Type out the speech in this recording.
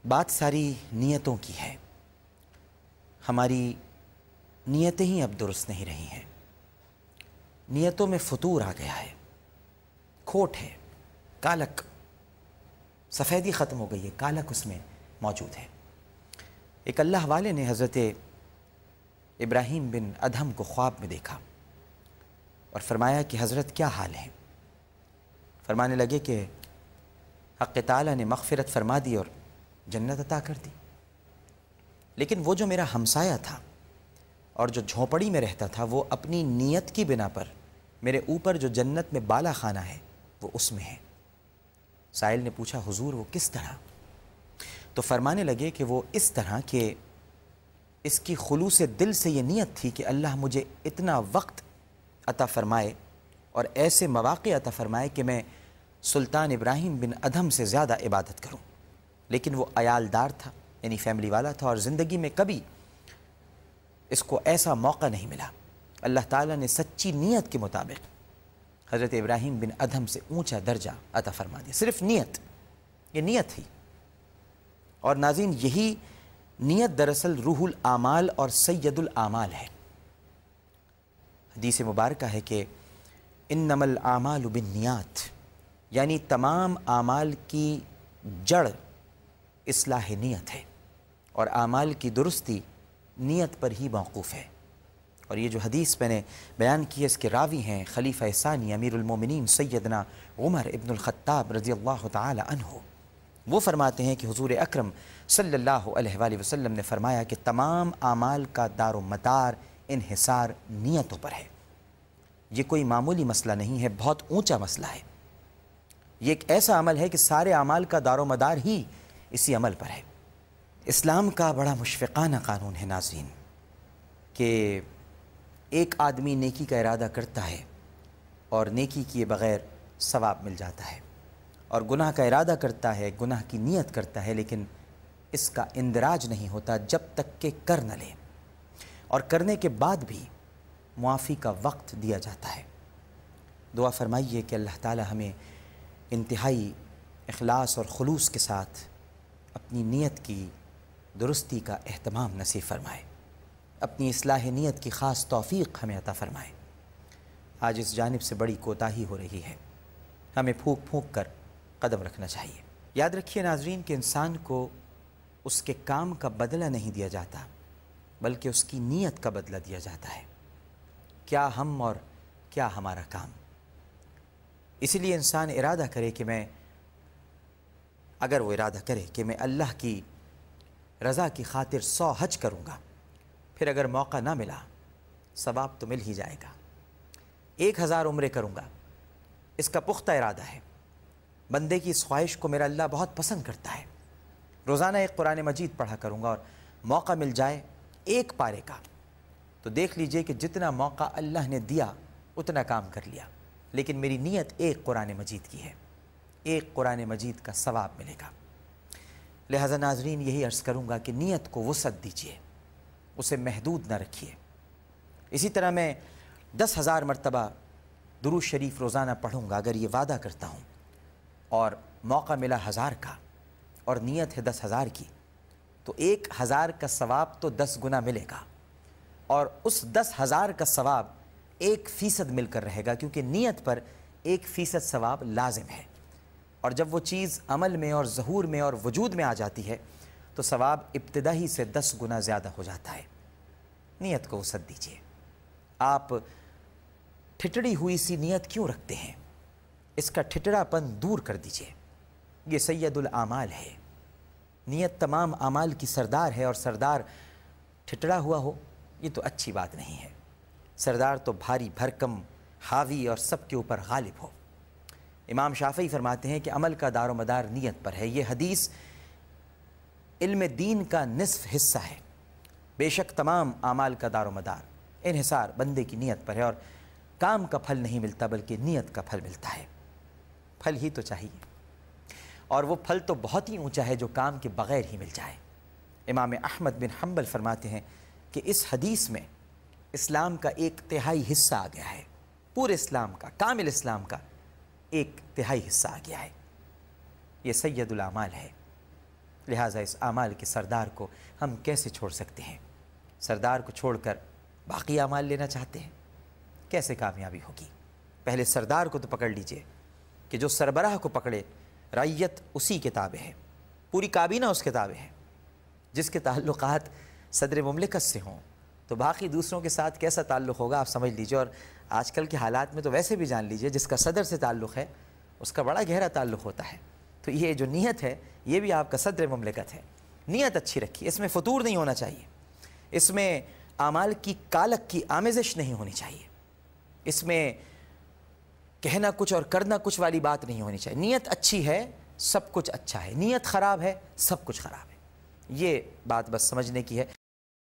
بات ساری نیتوں کی ہے۔ ہماری نیتیں ہی اب درست نہیں رہی ہیں، نیتوں میں فتور آ گیا ہے، کھوٹ ہے، کالک، سفیدی ختم ہو گئی ہے، کالک اس میں موجود ہے۔ ایک اللہ والے نے حضرت ابراہیم بن ادھم کو خواب میں دیکھا اور فرمایا کہ حضرت کیا حال ہے؟ فرمانے لگے کہ حق تعالیٰ نے مغفرت فرما دی اور جنت عطا کر دی، لیکن وہ جو میرا ہمسایہ تھا اور جو جھونپڑی میں رہتا تھا وہ اپنی نیت کی بنا پر میرے اوپر جو جنت میں بالا خانہ ہے وہ اس میں ہے۔ سائل نے پوچھا حضور وہ کس طرح؟ تو فرمانے لگے کہ وہ اس طرح کہ اس کی خلوص دل سے یہ نیت تھی کہ اللہ مجھے اتنا وقت عطا فرمائے اور ایسے مواقع عطا فرمائے کہ میں سلطان ابراہیم بن ادھم سے زیادہ عبادت کروں، لیکن وہ عیالدار تھا، یعنی فیملی والا تھا، اور زندگی میں کبھی اس کو ایسا موقع نہیں ملا۔ اللہ تعالیٰ نے سچی نیت کے مطابق حضرت ابراہیم بن ادھم سے اونچا درجہ عطا فرما دیا، صرف نیت، یہ نیت تھی۔ اور ناظرین یہی نیت دراصل روح الاعمال اور سید الاعمال ہے۔ حدیث مبارکہ ہے کہ انما الاعمال بالنیات، یعنی تمام اعمال کی جڑ اصلاح نیت ہے اور اعمال کی درستی نیت پر ہی موقوف ہے۔ اور یہ جو حدیث میں نے بیان کی ہے اس کے راوی ہیں خلیفہ ثانی امیر المومنین سیدنا عمر ابن الخطاب رضی اللہ تعالی عنہ۔ وہ فرماتے ہیں کہ حضور اکرم صلی اللہ علیہ وآلہ وسلم نے فرمایا کہ تمام اعمال کا دار و مدار انحصار نیتوں پر ہے۔ یہ کوئی معمولی مسئلہ نہیں ہے، بہت اونچا مسئلہ ہے۔ یہ ایک ایسا عمل ہے کہ سارے اعمال کا دار و مدار ہی اسی عمل پر ہے۔ اسلام کا بڑا مشفقانہ قانون ہے ناظرین کہ ایک آدمی نیکی کا ارادہ کرتا ہے اور نیکی کیے بغیر ثواب مل جاتا ہے، اور گناہ کا ارادہ کرتا ہے، گناہ کی نیت کرتا ہے، لیکن اس کا اندراج نہیں ہوتا جب تک کہ کر نہ لے، اور کرنے کے بعد بھی معافی کا وقت دیا جاتا ہے۔ دعا فرمائیے کہ اللہ تعالی ہمیں انتہائی اخلاص اور خلوص کے ساتھ اپنی نیت کی درستی کا اہتمام نصیب فرمائے، اپنی اصلاح نیت کی خاص توفیق ہمیں عطا فرمائے۔ آج اس جانب سے بڑی کوتاہی ہو رہی ہے، ہمیں پھونک پھونک کر قدم رکھنا چاہیے۔ یاد رکھیے ناظرین کہ انسان کو اس کے کام کا بدلہ نہیں دیا جاتا بلکہ اس کی نیت کا بدلہ دیا جاتا ہے، کیا ہم اور کیا ہمارا کام۔ اسی لیے انسان ارادہ کرے کہ میں، اگر وہ ارادہ کرے کہ میں اللہ کی رضا کی خاطر 100 حج کروں گا، پھر اگر موقع نہ ملا ثواب تو مل ہی جائے گا۔ 1000 عمرے کروں گا، اس کا پختہ ارادہ ہے۔ بندے کی اس خواہش کو میرا اللہ بہت پسند کرتا ہے۔ روزانہ ایک قرآن مجید پڑھا کروں گا، اور موقع مل جائے ایک پارے کا، تو دیکھ لیجئے کہ جتنا موقع اللہ نے دیا اتنا کام کر لیا، لیکن میری نیت ایک قرآن مجید کی ہے، ایک قرآن مجید کا ثواب ملے گا۔ لہذا ناظرین یہی عرض کروں گا کہ نیت کو وسعت دیجئے، اسے محدود نہ رکھیے۔ اسی طرح میں 10,000 مرتبہ درود شریف روزانہ پڑھوں گا اگر یہ وعدہ کرتا ہوں، اور موقع ملا 1000 کا اور نیت ہے 10,000 کی، تو 1,000 کا ثواب تو 10 گنا ملے گا، اور اس 10,000 کا ثواب 1% مل کر رہے گا، کیونکہ نیت پر 1% ثواب لازم ہے، اور جب وہ چیز عمل میں اور ظہور میں اور وجود میں آ جاتی ہے تو ثواب ابتدا ہی سے 10 گنا زیادہ ہو جاتا ہے۔ نیت کو وسعت دیجیے۔ آپ ٹھٹڑی ہوئی سی نیت کیوں رکھتے ہیں؟ اس کا ٹھٹڑا پن دور کر دیجیے۔ یہ سید الاعمال ہے، نیت تمام اعمال کی سردار ہے، اور سردار ٹھٹڑا ہوا ہو یہ تو اچھی بات نہیں ہے۔ سردار تو بھاری بھرکم، حاوی اور سب کے اوپر غالب ہو۔ امام شافعی فرماتے ہیں کہ عمل کا دار و مدار نیت پر ہے۔ یہ حدیث علم دین کا نصف حصہ ہے۔ بے شک تمام اعمال کا دار و مدار انحصار بندے کی نیت پر ہے، اور کام کا پھل نہیں ملتا بلکہ نیت کا پھل ملتا ہے۔ پھل ہی تو چاہیے، اور وہ پھل تو بہت ہی اونچا ہے جو کام کے بغیر ہی مل جائے۔ امام احمد بن حنبل فرماتے ہیں کہ اس حدیث میں اسلام کا 1/3 حصہ آ گیا ہے، پورے اسلام کا، کامل اسلام کا 1/3 حصہ آ گیا ہے۔ یہ سید الاعمال ہے۔ لہٰذا اس اعمال کے سردار کو ہم کیسے چھوڑ سکتے ہیں؟ سردار کو چھوڑ کر باقی اعمال لینا چاہتے ہیں، کیسے کامیابی ہوگی؟ پہلے سردار کو تو پکڑ لیجئے کہ جو سربراہ کو پکڑے، رعیت اسی کے تابع ہے، پوری کابینہ اس کے تابع ہے۔ جس کے تعلقات صدر مملکت سے ہوں تو باقی دوسروں کے ساتھ کیسا تعلق ہوگا آپ سمجھ لیجئے۔ اور آج کل کے حالات میں تو ویسے بھی جان لیجئے، جس کا صدر سے تعلق ہے اس کا بڑا گہرا تعلق ہوتا ہے۔ تو یہ جو نیت ہے یہ بھی آپ کا صدر مملکت ہے، نیت اچھی رکھیے، اس میں فطور نہیں ہونا چاہیے، اس میں اعمال کی کالک کی آمیزش نہیں ہونی چاہیے، اس میں کہنا کچھ اور کرنا کچھ والی بات نہیں ہونی چاہیے۔ نیت اچھی ہے سب کچھ اچھا ہے، نیت خراب ہے سب کچھ خراب ہے، یہ بات بس سمجھنے کی ہے۔